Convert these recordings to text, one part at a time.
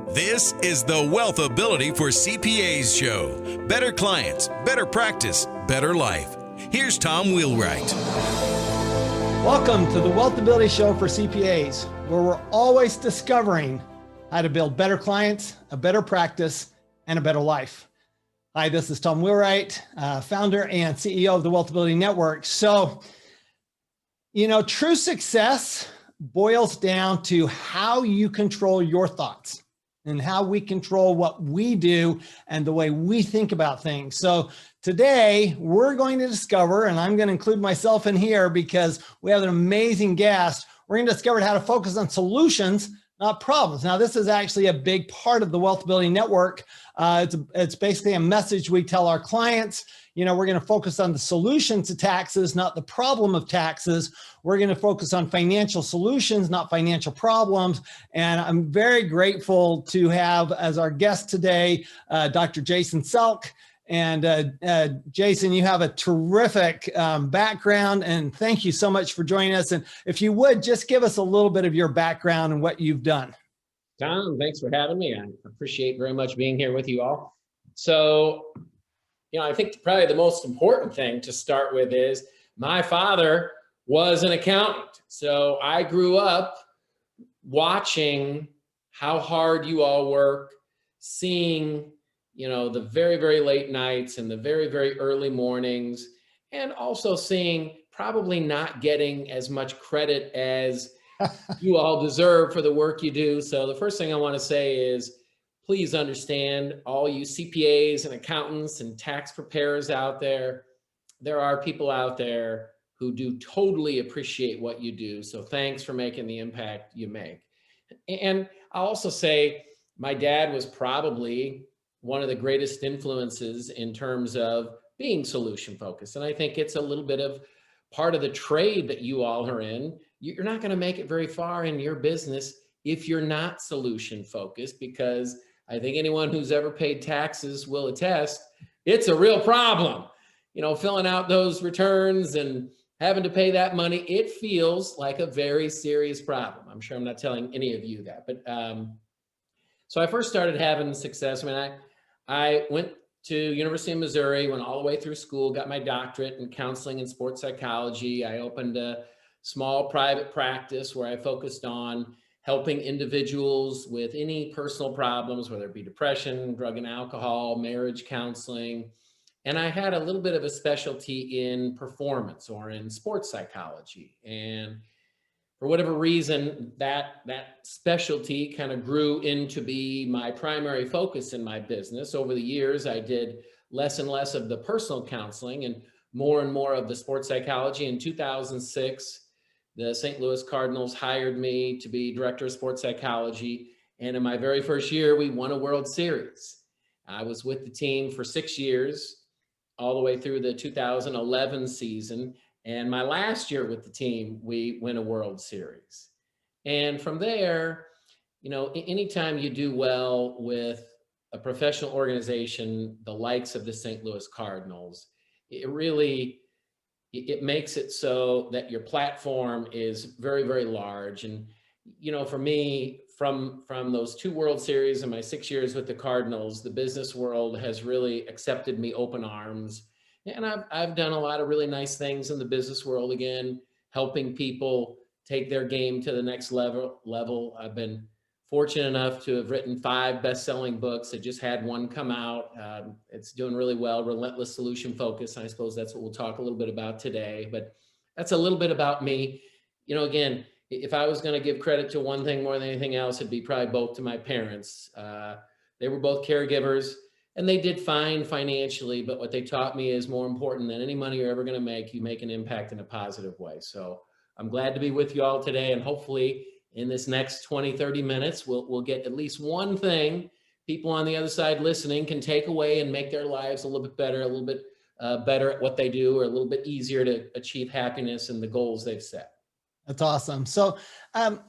This is the WealthAbility for CPAs show. Better clients, better practice, better life. Here's Tom Wheelwright. Welcome to the WealthAbility show for CPAs, where we're always discovering how to build better clients, a better practice, and a better life. Hi, this is Tom Wheelwright, founder and CEO of the WealthAbility Network. So, true success boils down to how you control your thoughts and how we control what we do and the way we think about things. So today we're going to discover, and I'm going to include myself in here because we have an amazing guest. We're going to discover how to focus on solutions, not problems. Now, this is actually a big part of the WealthAbility Network. It's basically a message we tell our clients. We're going to focus on the solution to taxes, not the problem of taxes. We're going to focus on financial solutions, not financial problems. And I'm very grateful to have as our guest today, Dr. Jason Selk. And Jason, you have a terrific background, and thank you so much for joining us. And if you would, just give us a little bit of your background and what you've done. Tom, thanks for having me. I appreciate very much being here with you all. So, I think probably the most important thing to start with is my father was an accountant. So I grew up watching how hard you all work, seeing the very, very late nights and the very, very early mornings, and also seeing probably not getting as much credit as you all deserve for the work you do. So the first thing I want to say is, please understand, all you CPAs and accountants and tax preparers out there, there are people out there who do totally appreciate what you do. So thanks for making the impact you make. And I'll also say my dad was probably one of the greatest influences in terms of being solution focused. And I think it's a little bit of part of the trade that you all are in. You're not going to make it very far in your business if you're not solution focused, because I think anyone who's ever paid taxes will attest it's a real problem. Filling out those returns and having to pay that money, it feels like a very serious problem. I'm sure I'm not telling any of you that, but so I first started having success. I went to University of Missouri, went all the way through school, got my doctorate in counseling and sports psychology. I opened a small private practice where I focused on helping individuals with any personal problems, whether it be depression, drug and alcohol, marriage counseling. And I had a little bit of a specialty in performance or in sports psychology. And for whatever reason, that specialty kind of grew into be my primary focus in my business. Over the years, I did less and less of the personal counseling and more of the sports psychology. In 2006, the St. Louis Cardinals hired me to be director of sports psychology. And in my very first year, we won a World Series. I was with the team for 6 years, all the way through the 2011 season. And my last year with the team, we win a World Series. And from there, anytime you do well with a professional organization, the likes of the St. Louis Cardinals, it makes it so that your platform is very, very large. And, for me, from those 2 World Series and my 6 years with the Cardinals, the business world has really accepted me open arms. And I've done a lot of really nice things in the business world, again, helping people take their game to the next level. I've been fortunate enough to have written 5 best-selling books. I just had one come out. It's doing really well, Relentless Solution Focus. I suppose that's what we'll talk a little bit about today. But that's a little bit about me. Again, if I was going to give credit to one thing more than anything else, it'd be probably both to my parents. They were both caregivers, and they did fine financially. But what they taught me is more important than any money you're ever going to make, you make an impact in a positive way. So I'm glad to be with you all today, and hopefully in this next 20, 30 minutes, we'll get at least one thing people on the other side listening can take away and make their lives a little bit better, a little bit better at what they do, or a little bit easier to achieve happiness and the goals they've set. That's awesome. So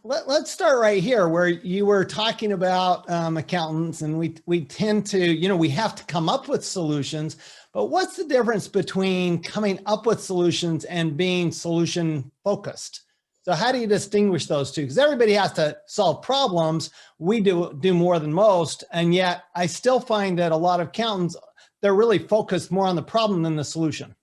let's start right here where you were talking about accountants, and we tend to, we have to come up with solutions, but what's the difference between coming up with solutions and being solution focused? So how do you distinguish those two? Because everybody has to solve problems. We do more than most. And yet I still find that a lot of accountants, they're really focused more on the problem than the solution.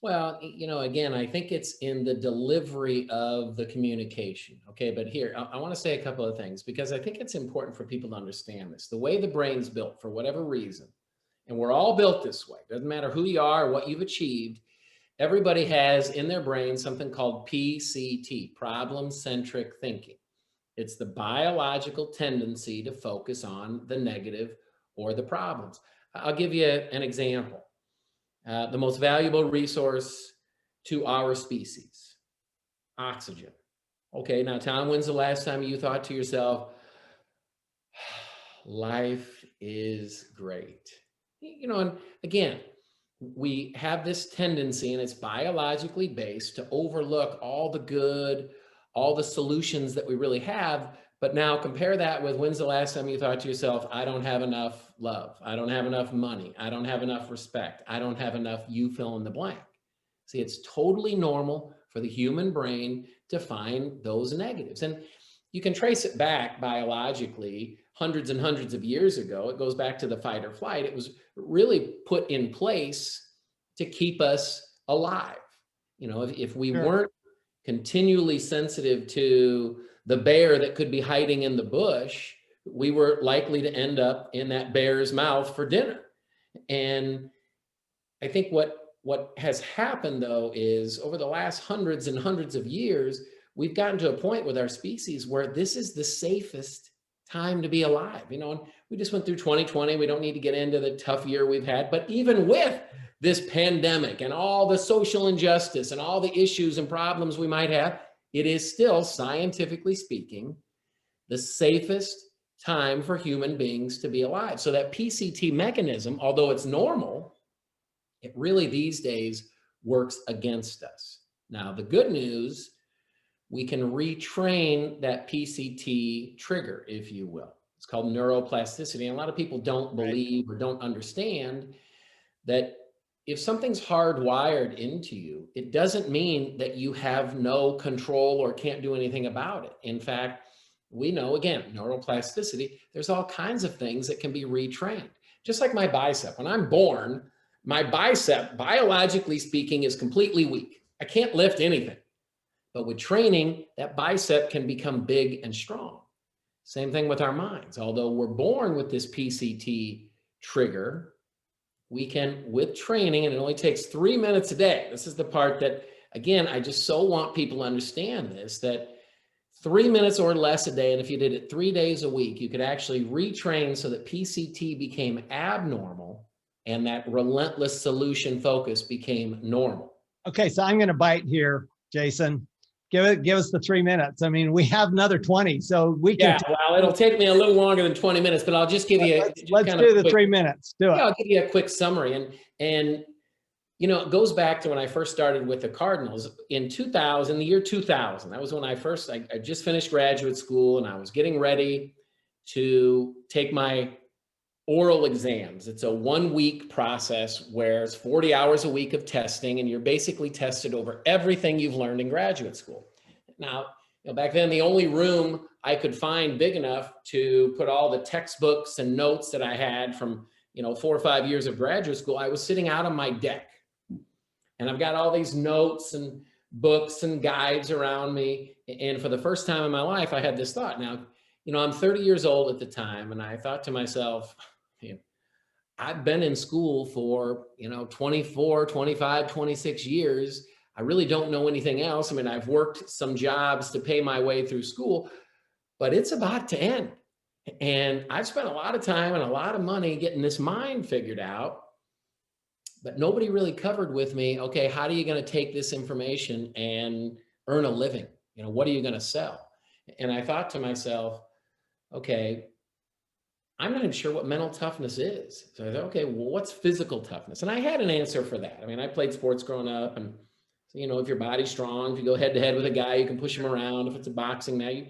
Well, again, I think it's in the delivery of the communication. Okay, but here, I want to say a couple of things because I think it's important for people to understand this. The way the brain's built, for whatever reason, and we're all built this way, doesn't matter who you are, what you've achieved, everybody has in their brain something called PCT, problem-centric thinking. It's the biological tendency to focus on the negative or the problems. I'll give you an example. The most valuable resource to our species, oxygen. Okay, now Tom, when's the last time you thought to yourself, life is great? And again, we have this tendency, and it's biologically based, to overlook all the good, all the solutions that we really have. But now compare that with when's the last time you thought to yourself, I don't have enough love, I don't have enough money, I don't have enough respect, I don't have enough, you fill in the blank. See, it's totally normal for the human brain to find those negatives. And you can trace it back biologically hundreds and hundreds of years ago. It goes back to the fight or flight. It was really put in place to keep us alive. If we weren't continually sensitive to the bear that could be hiding in the bush, we were likely to end up in that bear's mouth for dinner. And I think what has happened, though, is over the last hundreds and hundreds of years, we've gotten to a point with our species where this is the safest time to be alive. And we just went through 2020. We don't need to get into the tough year we've had, but even with this pandemic and all the social injustice and all the issues and problems we might have, it is still, scientifically speaking, the safest time for human beings to be alive. So that PCT mechanism, although it's normal, it really these days works against us. Now, the good news, we can retrain that PCT trigger, if you will. It's called neuroplasticity. And a lot of people don't believe or don't understand that if something's hardwired into you, it doesn't mean that you have no control or can't do anything about it. In fact, we know, again, neuroplasticity, there's all kinds of things that can be retrained. Just like my bicep. When I'm born, my bicep, biologically speaking, is completely weak. I can't lift anything. But with training, that bicep can become big and strong. Same thing with our minds. Although we're born with this PCT trigger, we can, with training, and it only takes 3 minutes a day. This is the part that, again, I just so want people to understand this, that 3 minutes or less a day, and if you did it 3 days a week, you could actually retrain so that PCT became abnormal and that relentless solution focus became normal. Okay, so I'm going to bite here, Jason. Give us the 3 minutes. I mean, we have another 20, so we can. Yeah, well, it'll take me a little longer than 20 minutes, but I'll just give you. Let's do the 3 minutes. Do it. Yeah, I'll give you a quick summary, and it goes back to when I first started with the Cardinals in 2000, the year 2000. That was when I just finished graduate school, and I was getting ready to take my oral exams. It's a 1-week process where it's 40 hours a week of testing, and you're basically tested over everything you've learned in graduate school. Now, back then, the only room I could find big enough to put all the textbooks and notes that I had from, 4 or 5 years of graduate school, I was sitting out on my deck. And I've got all these notes and books and guides around me. And for the first time in my life, I had this thought. Now, I'm 30 years old at the time, and I thought to myself, I've been in school for, 24, 25, 26 years. I really don't know anything else. I mean, I've worked some jobs to pay my way through school, but it's about to end. And I've spent a lot of time and a lot of money getting this mind figured out, but nobody really covered with me, okay, how are you going to take this information and earn a living? What are you going to sell? And I thought to myself, okay, I'm not even sure what mental toughness is. So I thought, okay, well, what's physical toughness? And I had an answer for that. I mean, I played sports growing up, and so, if your body's strong, if you go head to head with a guy, you can push him around. If it's a boxing match,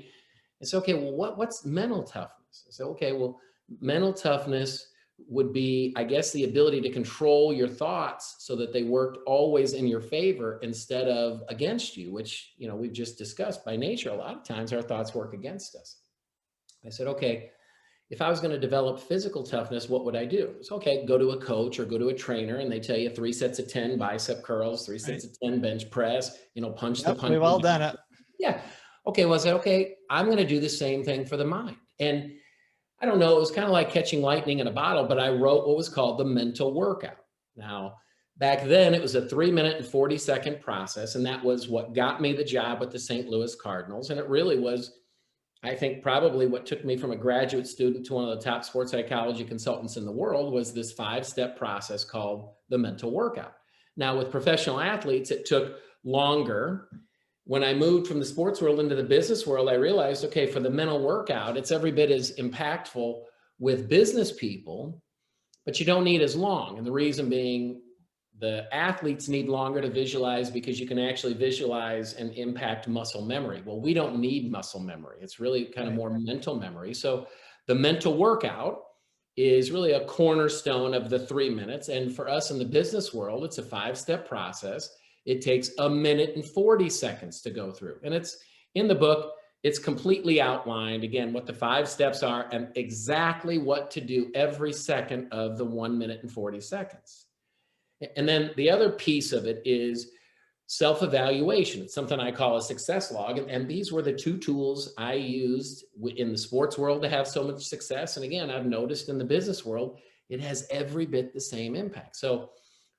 it's okay. Well, what's mental toughness? I said, okay, well, mental toughness would be, I guess, the ability to control your thoughts so that they worked always in your favor instead of against you, which, you know, we've just discussed by nature. A lot of times our thoughts work against us. I said, okay, if I was going to develop physical toughness, what would I do? It's okay, go to a coach or go to a trainer and they tell you 3 sets of 10 bicep curls, 3 sets of 10 bench press, you know, punch the punch. We've all done it. Yeah. Okay. Well, I said, okay, I'm going to do the same thing for the mind. And I don't know, it was kind of like catching lightning in a bottle, but I wrote what was called the mental workout. Now, back then it was a 3-minute and 40-second process. And that was what got me the job with the St. Louis Cardinals. And it really was, I think, probably what took me from a graduate student to one of the top sports psychology consultants in the world was this 5-step process called the mental workout. Now, with professional athletes, it took longer. When I moved from the sports world into the business world, I realized, okay, for the mental workout, it's every bit as impactful with business people, but you don't need as long. And the reason being, the athletes need longer to visualize because you can actually visualize and impact muscle memory. Well, we don't need muscle memory. It's really kind of more mental memory. So the mental workout is really a cornerstone of the 3 minutes. And for us in the business world, it's a 5-step process. It takes 1 minute and 40 seconds to go through. And it's in the book, it's completely outlined, again, what the 5 steps are and exactly what to do every second of the 1 minute and 40 seconds. And then the other piece of it is self-evaluation. It's something I call a success log. And these were the 2 tools I used in the sports world to have so much success. And again, I've noticed in the business world, it has every bit the same impact. So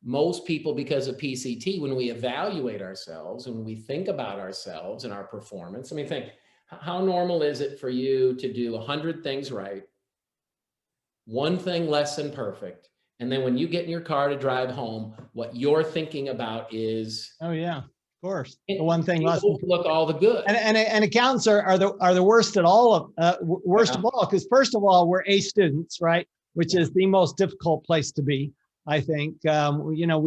most people, because of PCT, when we evaluate ourselves, when we think about ourselves and our performance, I mean, think, how normal is it for you to do 100 things right, 1 thing less than perfect, and then when you get in your car to drive home, what you're thinking about is, oh yeah, of course, the 1 thing less than look all the good. And accountants are the worst at all of worst of all, because first of all, we're A students, right, which is the most difficult place to be. I think, you know,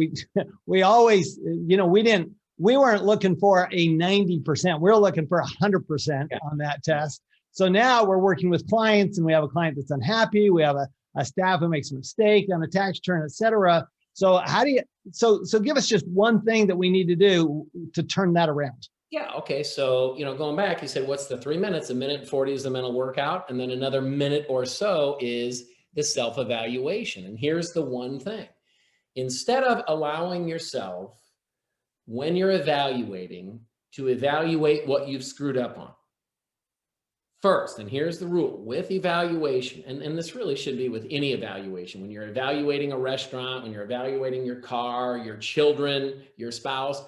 we always, you know, we weren't looking for a 90%. We were looking for 100% on that test. So now we're working with clients and we have a client that's unhappy. We have a staff who makes a mistake on a tax return, et cetera. So how do you, so give us just 1 thing that we need to do to turn that around. Yeah. Okay. So, you know, going back, you said, what's the 3 minutes? 1 minute and 40 is the mental workout. And then another minute or so is the self-evaluation. And here's the 1 thing. Instead of allowing yourself, when you're evaluating, to evaluate what you've screwed up on first, and here's the rule with evaluation, and this really should be with any evaluation. When you're evaluating a restaurant, when you're evaluating your car, your children, your spouse,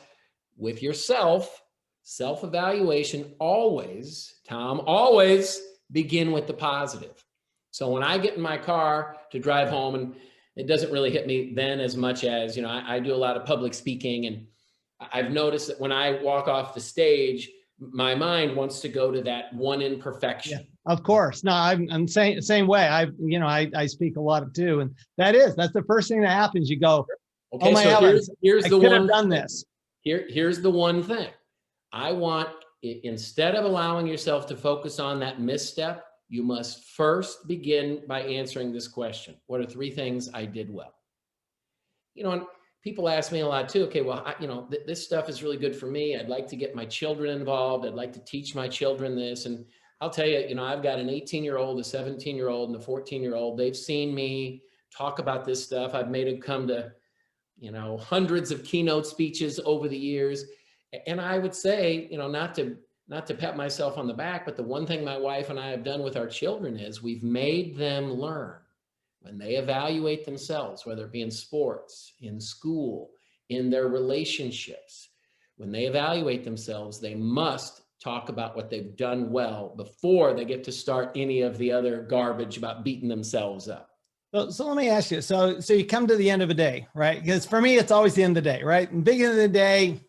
with yourself, self-evaluation always, Tom, always begin with the positive. So when I get in my car to drive home, and it doesn't really hit me then as much as, you know, I do a lot of public speaking, and I've noticed that when I walk off the stage, my mind wants to go to that 1 imperfection. Yeah, of course. No, I'm saying the same way. I speak a lot too. And that's the first thing that happens. You go, okay, oh my heavens, here's I the could one have done this. Here's the 1 thing. I want, instead of allowing yourself to focus on that misstep, you must first begin by answering this question. What are 3 things I did well? You know, and people ask me a lot too, okay, well, you know, this stuff is really good for me. I'd like to get my children involved. I'd like to teach my children this. And I'll tell you, you know, I've got an 18-year-old, a 17-year-old, and a 14-year-old. They've seen me talk about this stuff. I've made them come to, you know, hundreds of keynote speeches over the years. And I would say, you know, not to pat myself on the back, but the 1 thing my wife and I have done with our children is we've made them learn when they evaluate themselves, whether it be in sports, in school, in their relationships. When they evaluate themselves, they must talk about what they've done well before they get to start any of the other garbage about beating themselves up. So let me ask you, so you come to the end of a day, right? Because for me, it's always the end of the day, right? And beginning of the day,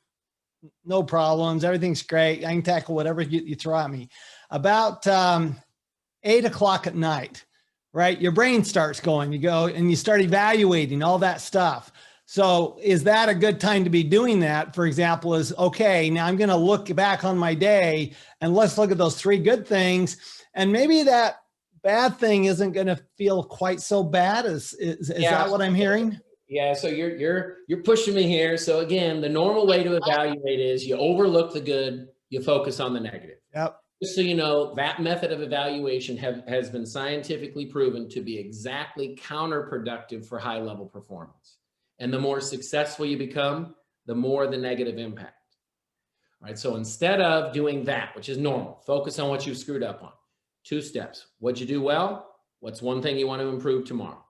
no problems, everything's great. I can tackle whatever you throw at me. About 8 o'clock at night, right? Your brain starts going, you go and you start evaluating all that stuff. So is that a good time to be doing that? For example, is okay, now I'm going to look back on my day and let's look at those 3 good things. And maybe that bad thing isn't going to feel quite so bad. Is that what I'm hearing? Yeah, so you're pushing me here. So again, the normal way to evaluate is you overlook the good, you focus on the negative. Yep. Just so you know, that method of evaluation has been scientifically proven to be exactly counterproductive for high-level performance. And the more successful you become, the more the negative impact. All right, so instead of doing that, which is normal, focus on what you screwed up on. 2 steps. What'd you do well? What's one thing you want to improve tomorrow?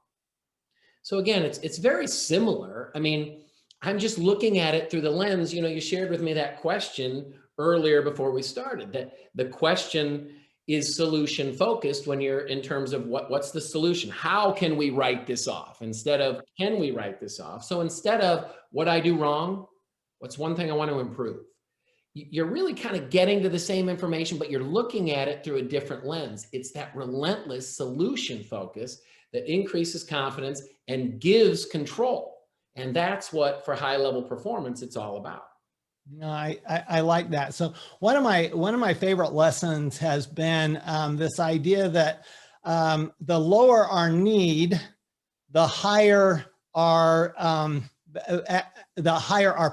So again, it's very similar. I mean, I'm just looking at it through the lens, you shared with me that question earlier before we started, that the question is solution focused when you're in terms of what's the solution? How can we write this off instead of can we write this off? So instead of what I do wrong, what's one thing I want to improve? You're really kind of getting to the same information, but you're looking at it through a different lens. It's that relentless solution focus that increases confidence and gives control. And that's what, for high-level performance, it's all about. No, I like that. So one of my favorite lessons has been this idea that the lower our need, the higher our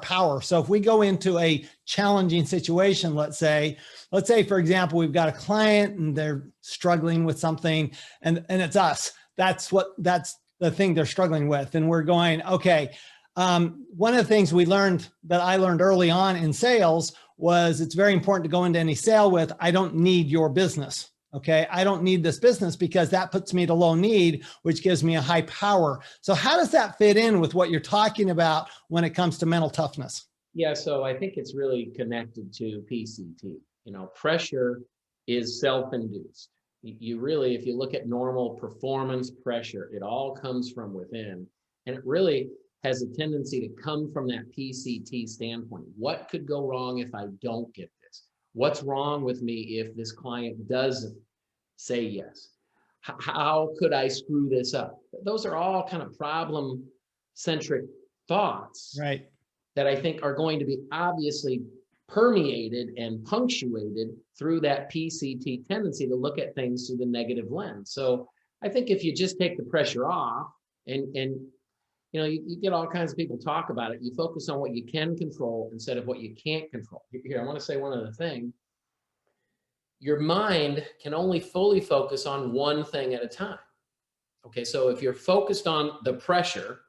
power. So if we go into a challenging situation, let's say, for example, we've got a client and they're struggling with something, and it's us. That's the thing they're struggling with. And we're going, okay. One of the things I learned early on in sales was it's very important to go into any sale with, I don't need your business. Okay. I don't need this business because that puts me to low need, which gives me a high power. So how does that fit in with what you're talking about when it comes to mental toughness? Yeah. So I think it's really connected to PCT. Pressure is self-induced. You really, if you look at normal performance pressure, it all comes from within, and it really has a tendency to come from that PCT standpoint. What could go wrong if I don't get this? What's wrong with me if this client doesn't say yes? How could I screw this up? Those are all kind of problem-centric thoughts, right, that I think are going to be obviously permeated and punctuated through that PCT tendency to look at things through the negative lens. So I think if you just take the pressure off and you get all kinds of people talk about it. You focus on what you can control instead of what you can't control. Here, I want to say one other thing. Your mind can only fully focus on one thing at a time. Okay, so if you're focused on the pressure,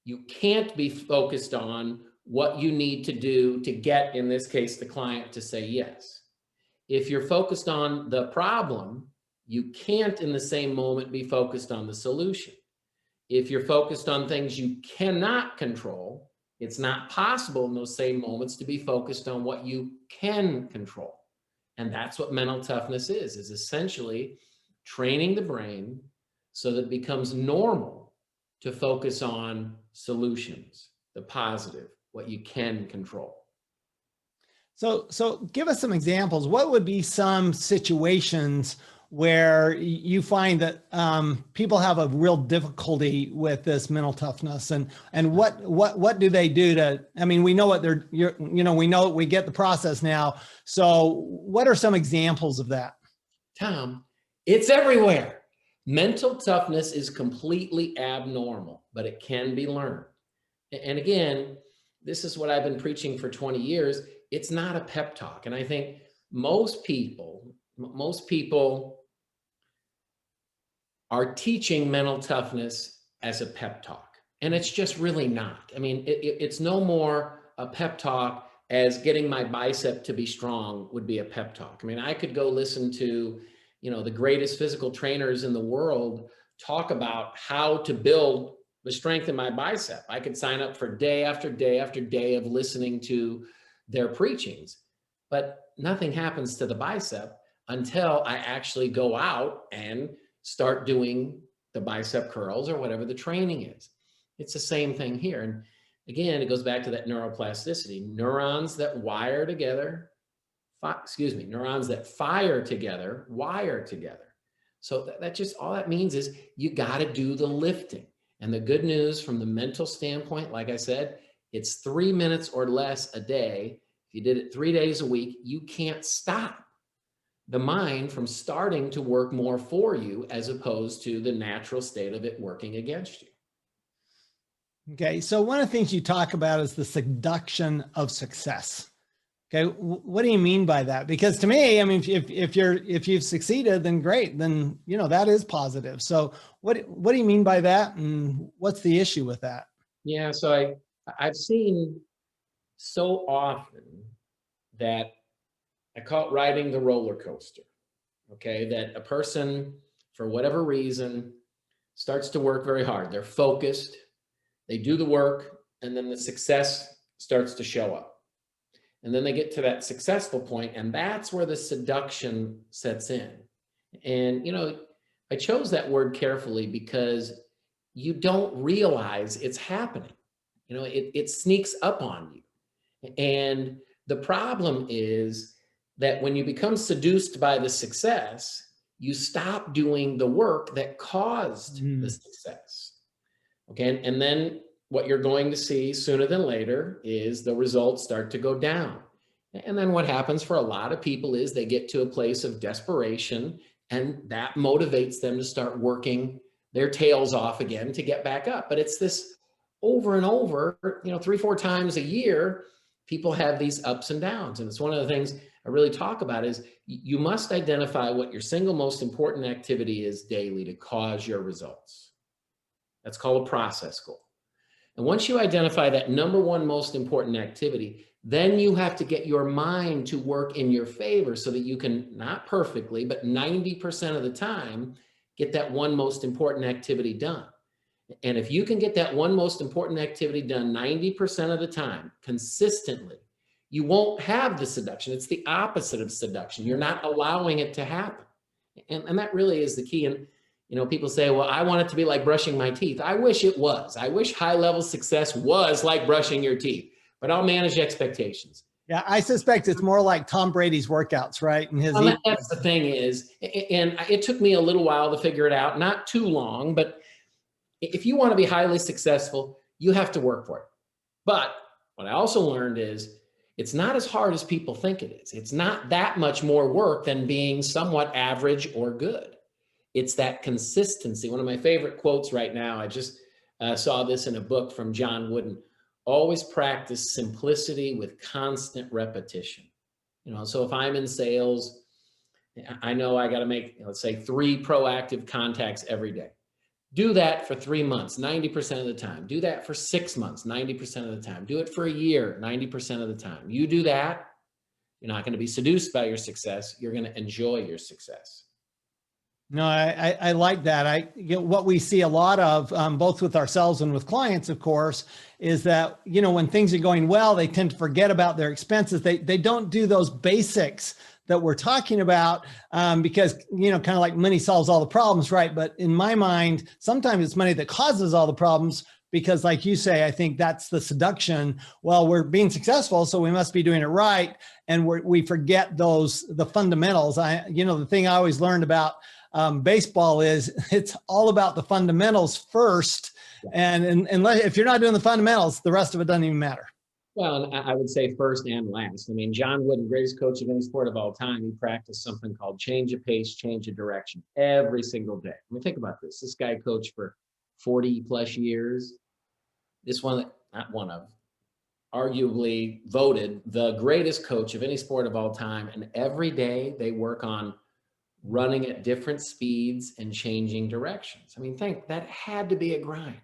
you can't be focused on what you need to do to get, in this case, the client to say yes. If you're focused on the problem, you can't in the same moment be focused on the solution. If you're focused on things you cannot control, it's not possible in those same moments to be focused on what you can control. And that's what mental toughness is essentially training the brain so that it becomes normal to focus on solutions, the positive, what you can control. So give us some examples. What would be some situations where you find that people have a real difficulty with this mental toughness, and what do they do to? I mean, we know what we get the process now. So what are some examples of that? Tom, it's everywhere. Mental toughness is completely abnormal, but it can be learned. And again, this is what I've been preaching for 20 years. It's not a pep talk. And I think most people are teaching mental toughness as a pep talk. And it's just really not. I mean, it's no more a pep talk as getting my bicep to be strong would be a pep talk. I mean, I could go listen to, the greatest physical trainers in the world talk about how to build the strength in my bicep. I could sign up for day after day after day of listening to their preachings, but nothing happens to the bicep until I actually go out and start doing the bicep curls or whatever the training is. It's the same thing here. And again, it goes back to that neuroplasticity. Neurons that wire together, neurons that fire together, wire together. So that just, all that means is you got to do the lifting. And the good news from the mental standpoint, like I said, it's 3 minutes or less a day. If you did it 3 days a week, you can't stop. the mind from starting to work more for you as opposed to the natural state of it working against you. Okay. So one of the things you talk about is the seduction of success. Okay. What do you mean by that? Because to me, I mean, if you've succeeded, then great, then, that is positive. So what do you mean by that? And what's the issue with that? Yeah. So I've seen so often that I call it riding the roller coaster. Okay. That a person, for whatever reason, starts to work very hard. They're focused, they do the work, and then the success starts to show up. And then they get to that successful point, and that's where the seduction sets in. And, I chose that word carefully because you don't realize it's happening. It sneaks up on you. And the problem is that when you become seduced by the success, you stop doing the work that caused the success. Okay. And then what you're going to see sooner than later is the results start to go down. And then what happens for a lot of people is they get to a place of desperation, and that motivates them to start working their tails off again to get back up. But it's this over and over, 3-4 times a year, people have these ups and downs. And it's one of the things I really talk about is you must identify what your single most important activity is daily to cause your results. That's called a process goal. And once you identify that number one most important activity, then you have to get your mind to work in your favor so that you can, not perfectly, but 90% of the time, get that one most important activity done. And if you can get that one most important activity done 90% of the time, consistently, you won't have the seduction. It's the opposite of seduction. You're not allowing it to happen. And that really is the key. And people say, well, I want it to be like brushing my teeth. I wish it was. I wish high-level success was like brushing your teeth, but I'll manage expectations. Yeah, I suspect it's more like Tom Brady's workouts, right? And that's the thing is, and it took me a little while to figure it out, not too long, but if you want to be highly successful, you have to work for it. But what I also learned is it's not as hard as people think it is. It's not that much more work than being somewhat average or good. It's that consistency. One of my favorite quotes right now, I just saw this in a book from John Wooden. Always practice simplicity with constant repetition. So if I'm in sales, I know I got to make, let's say, 3 proactive contacts every day. Do that for 3 months, 90% of the time. Do that for 6 months, 90% of the time. Do it for a year, 90% of the time. You do that, you're not going to be seduced by your success. You're going to enjoy your success. No, I like that. What we see a lot of, both with ourselves and with clients, of course, is that, when things are going well, they tend to forget about their expenses. They don't do those basics that we're talking about, because, kind of like money solves all the problems, right? But in my mind, sometimes it's money that causes all the problems, because like you say, I think that's the seduction. Well, we're being successful, so we must be doing it right. And we forget the fundamentals. The thing I always learned about baseball is it's all about the fundamentals first. And if you're not doing the fundamentals, the rest of it doesn't even matter. Well, and I would say first and last. I mean, John Wooden, greatest coach of any sport of all time, he practiced something called change of pace, change of direction every single day. I mean, think about this. This guy coached for 40 plus years. Arguably voted the greatest coach of any sport of all time. And every day they work on running at different speeds and changing directions. I mean, that had to be a grind.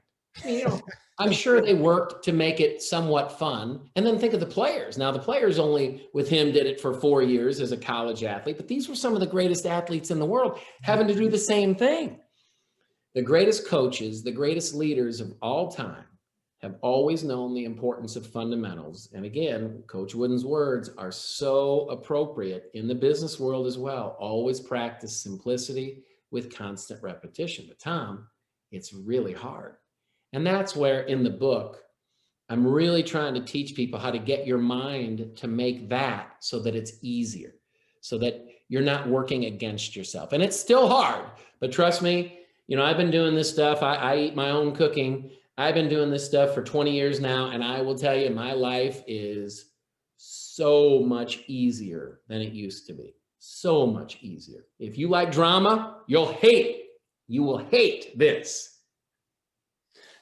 I mean, I'm sure they worked to make it somewhat fun. And then think of the players. Now, the players only with him did it for 4 years as a college athlete, but these were some of the greatest athletes in the world having to do the same thing. The greatest coaches, the greatest leaders of all time have always known the importance of fundamentals. And again, Coach Wooden's words are so appropriate in the business world as well. Always practice simplicity with constant repetition. But Tom, it's really hard. And that's where in the book, I'm really trying to teach people how to get your mind to make that so that it's easier, so that you're not working against yourself. And it's still hard, but trust me, I've been doing this stuff. I eat my own cooking. I've been doing this stuff for 20 years now, and I will tell you, my life is so much easier than it used to be. So much easier. If you like drama, you will hate this.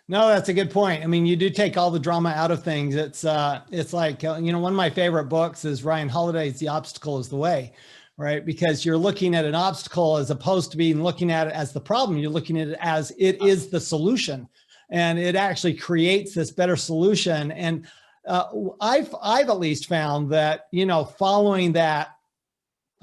No, that's a good point. I mean, you do take all the drama out of things. It's like, one of my favorite books is Ryan Holiday's The Obstacle is the Way, right? Because you're looking at an obstacle as opposed to being looking at it as the problem. You're looking at it as it is the solution, and it actually creates this better solution. And I've at least found that, following that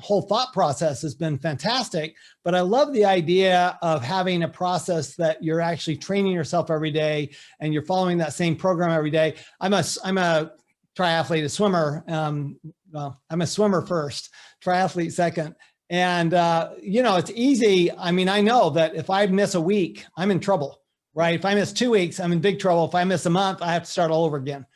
whole thought process has been fantastic, but I love the idea of having a process that you're actually training yourself every day and you're following that same program every day. I'm a triathlete, a swimmer. Well, I'm a swimmer first, triathlete second. And, it's easy. I mean, I know that if I miss a week, I'm in trouble, right? If I miss 2 weeks, I'm in big trouble. If I miss a month, I have to start all over again.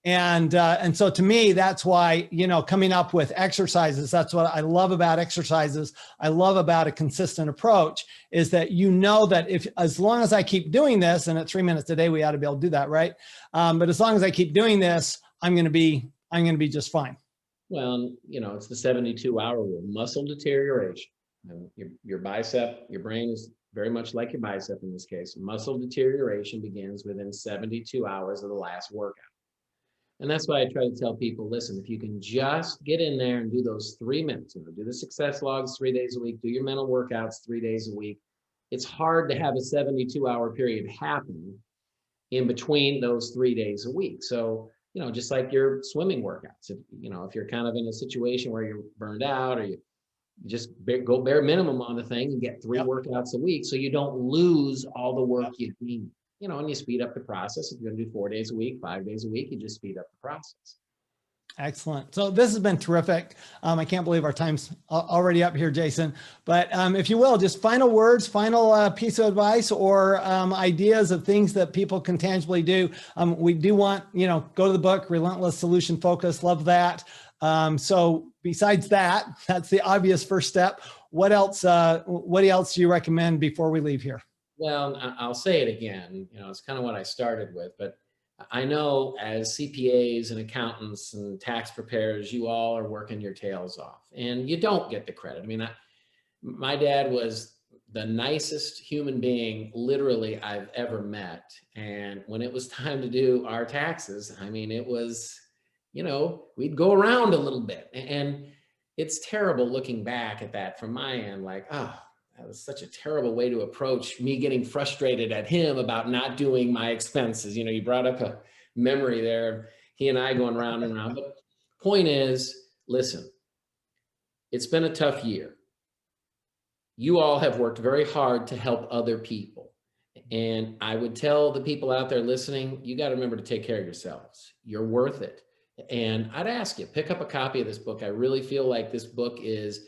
And so to me, that's why, coming up with exercises, that's what I love about exercises. I love about a consistent approach is that, that as long as I keep doing this, and at 3 minutes a day, we ought to be able to do that. Right. But as long as I keep doing this, I'm going to be just fine. Well, it's the 72-hour rule, muscle deterioration. Your bicep, your brain is very much like your bicep in this case. Muscle deterioration begins within 72 hours of the last workout. And that's why I try to tell people, listen, if you can just get in there and do those 3 minutes, do the success logs 3 days a week, do your mental workouts 3 days a week. It's hard to have a 72-hour period happen in between those 3 days a week. So, just like your swimming workouts, if you're kind of in a situation where you're burned out or you just go bare minimum on the thing and get 3 workouts a week so you don't lose all the work you need. And you speed up the process. If you're going to do 4 days a week, 5 days a week, you just speed up the process. Excellent. So this has been terrific. I can't believe our time's already up here, Jason. But if you will, just final words, final piece of advice or ideas of things that people can tangibly do. We do want, go to the book, Relentless Solution Focus. Love that. So besides that, that's the obvious first step. What else do you recommend before we leave here? Well, I'll say it again, it's kind of what I started with, but I know as CPAs and accountants and tax preparers, you all are working your tails off and you don't get the credit. I mean, my dad was the nicest human being literally I've ever met. And when it was time to do our taxes, I mean, it was, we'd go around a little bit, and it's terrible looking back at that from my end, like, oh, that was such a terrible way to approach me getting frustrated at him about not doing my expenses. You brought up a memory there, he and I going round and round. But point is, listen, it's been a tough year. You all have worked very hard to help other people. And I would tell the people out there listening, you got to remember to take care of yourselves. You're worth it. And I'd ask you, pick up a copy of this book. I really feel like this book is,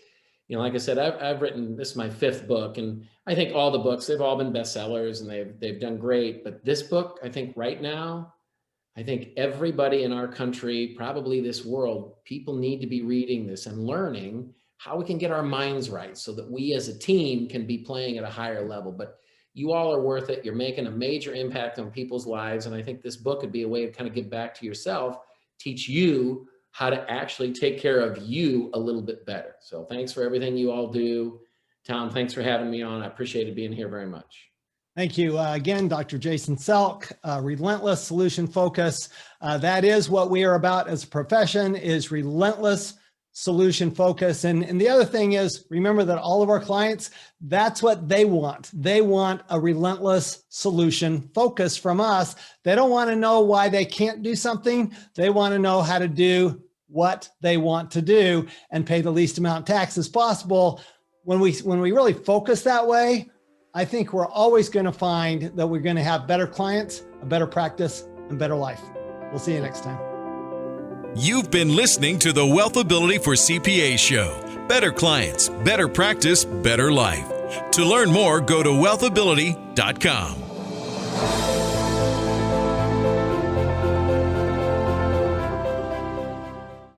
like I said, I've written, this is my 5th book, and I think all the books, they've all been bestsellers and they've done great. But this book, I think right now, I think everybody in our country, probably this world, people need to be reading this and learning how we can get our minds right so that we as a team can be playing at a higher level. But you all are worth it. You're making a major impact on people's lives. And I think this book could be a way to kind of give back to yourself, teach you how to actually take care of you a little bit better. So thanks for everything you all do. Tom, thanks for having me on. I appreciated being here very much. Thank you. Again, Dr. Jason Selk, Relentless Solution Focus. That is what we are about as a profession, is relentless solution focus. And the other thing is, remember that all of our clients, that's what they want. They want a relentless solution focus from us. They don't want to know why they can't do something. They want to know how to do what they want to do and pay the least amount of tax as possible. When we really focus that way, I think we're always going to find that we're going to have better clients, a better practice, and better life. We'll see you next time. You've been listening to the WealthAbility for CPAs show. Better clients, better practice, better life. To learn more, go to WealthAbility.com.